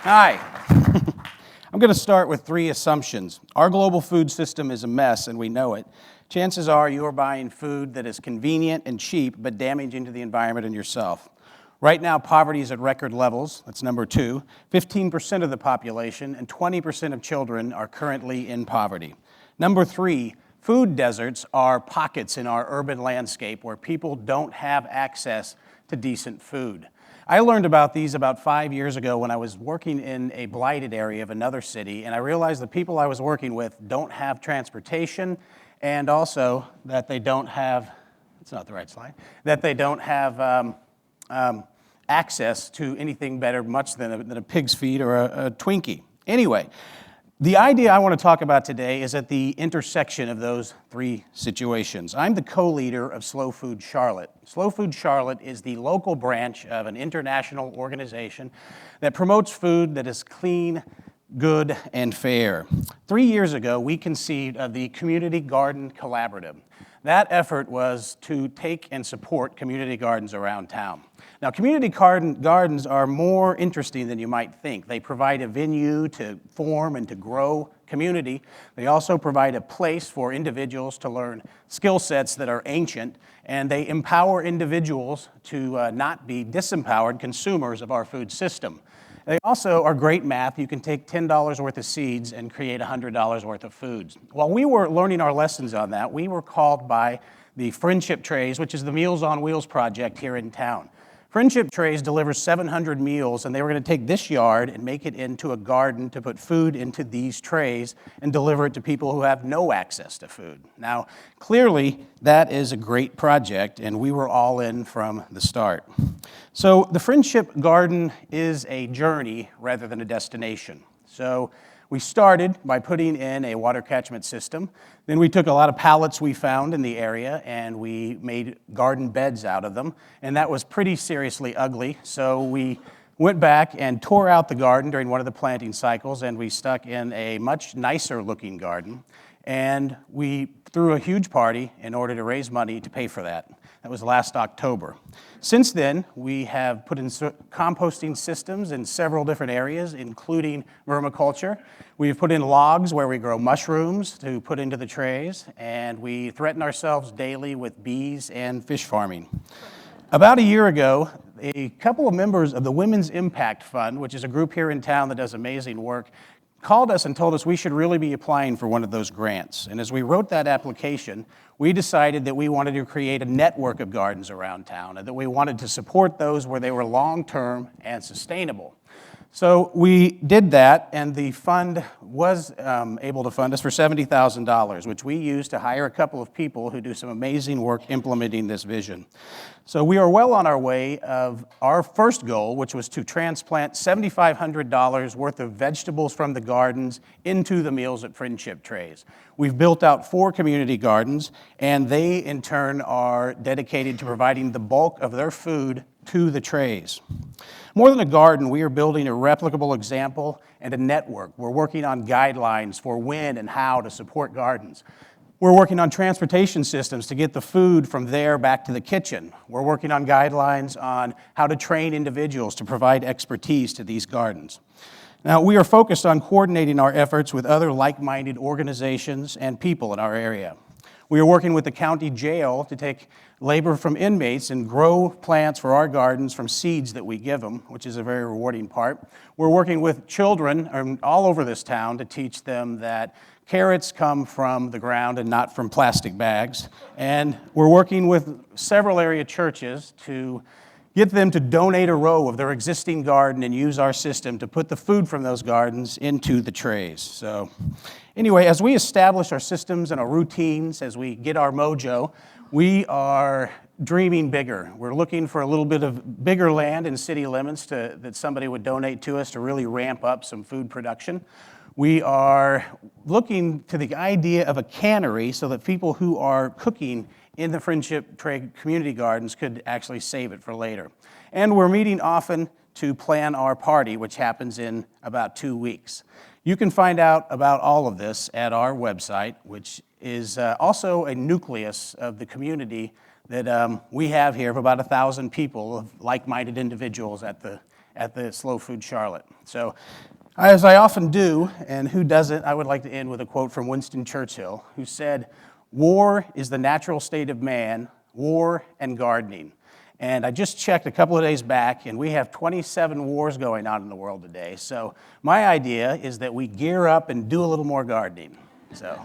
Hi. I'm going to start with 3 assumptions. Our global food system is a mess, and we know it. Chances are you are buying food that is convenient and cheap, but damaging to the environment and yourself. Right now, poverty is at record levels. That's number 2. 15% of the population and 20% of children are currently in poverty. Number 3, food deserts are pockets in our urban landscape where people don't have access to decent food. I learned about these about 5 years ago when I was working in a blighted area of another city, and I realized the people I was working with don't have transportation, and also that they don't have, it's not the right slide, that they don't have access to anything better much than a pig's feet or a Twinkie. Anyway, the idea I want to talk about today is at the intersection of those 3 situations. I'm the co-leader of Slow Food Charlotte. Slow Food Charlotte is the local branch of an international organization that promotes food that is clean, good, and fair. 3 years ago, we conceived of the Community Garden Collaborative. That effort was to take and support community gardens around town. Now, community gardens are more interesting than you might think. They provide a venue to form and to grow community. They also provide a place for individuals to learn skill sets that are ancient, and they empower individuals to not be disempowered consumers of our food system. They also are great math. You can take $10 worth of seeds and create $100 worth of foods. While we were learning our lessons on that, we were called by the Friendship Trays, which is the Meals on Wheels project here in town. Friendship Trays delivers 700 meals, and they were going to take this yard and make it into a garden to put food into these trays and deliver it to people who have no access to food. Now, clearly, that is a great project, and we were all in from the start. So the Friendship Garden is a journey rather than a destination. So we started by putting in a water catchment system. Then we took a lot of pallets we found in the area and we made garden beds out of them. And that was pretty seriously ugly. So we went back and tore out the garden during one of the planting cycles, and we stuck in a much nicer looking garden. And we threw a huge party in order to raise money to pay for that. That was last October. Since then, we have put in composting systems in several different areas, including vermiculture. We've put in logs where we grow mushrooms to put into the trays, and we threaten ourselves daily with bees and fish farming. About a year ago, a couple of members of the Women's Impact Fund, which is a group here in town that does amazing work, called us and told us we should really be applying for one of those grants. And as we wrote that application, we decided that we wanted to create a network of gardens around town and that we wanted to support those where they were long-term and sustainable. So we did that, and the fund was able to fund us for $70,000, which we used to hire a couple of people who do some amazing work implementing this vision. So we are well on our way of our first goal, which was to transplant $7,500 worth of vegetables from the gardens into the Meals at Friendship trays. We've built out 4 community gardens, and they in turn are dedicated to providing the bulk of their food to the trays. More than a garden, we are building a replicable example and a network. We're working on guidelines for when and how to support gardens. We're working on transportation systems to get the food from there back to the kitchen. We're working on guidelines on how to train individuals to provide expertise to these gardens. Now, we are focused on coordinating our efforts with other like-minded organizations and people in our area. We are working with the county jail to take labor from inmates and grow plants for our gardens from seeds that we give them, which is a very rewarding part. We're working with children all over this town to teach them that carrots come from the ground and not from plastic bags. And we're working with several area churches to get them to donate a row of their existing garden and use our system to put the food from those gardens into the trays. So anyway, as we establish our systems and our routines, as we get our mojo, we are dreaming bigger. We're looking for a little bit of bigger land in city limits that somebody would donate to us to really ramp up some food production. We are looking to the idea of a cannery so that people who are cooking in the Friendship Tray community gardens could actually save it for later. And we're meeting often to plan our party, which happens in about 2 weeks. You can find out about all of this at our website, which is also a nucleus of the community that we have here of about 1,000 people, of like-minded individuals at at the Slow Food Charlotte. So, as I often do, and who doesn't, I would like to end with a quote from Winston Churchill, who said, "War is the natural state of man, war and gardening." And I just checked a couple of days back, and we have 27 wars going on in the world today. So my idea is that we gear up and do a little more gardening. So.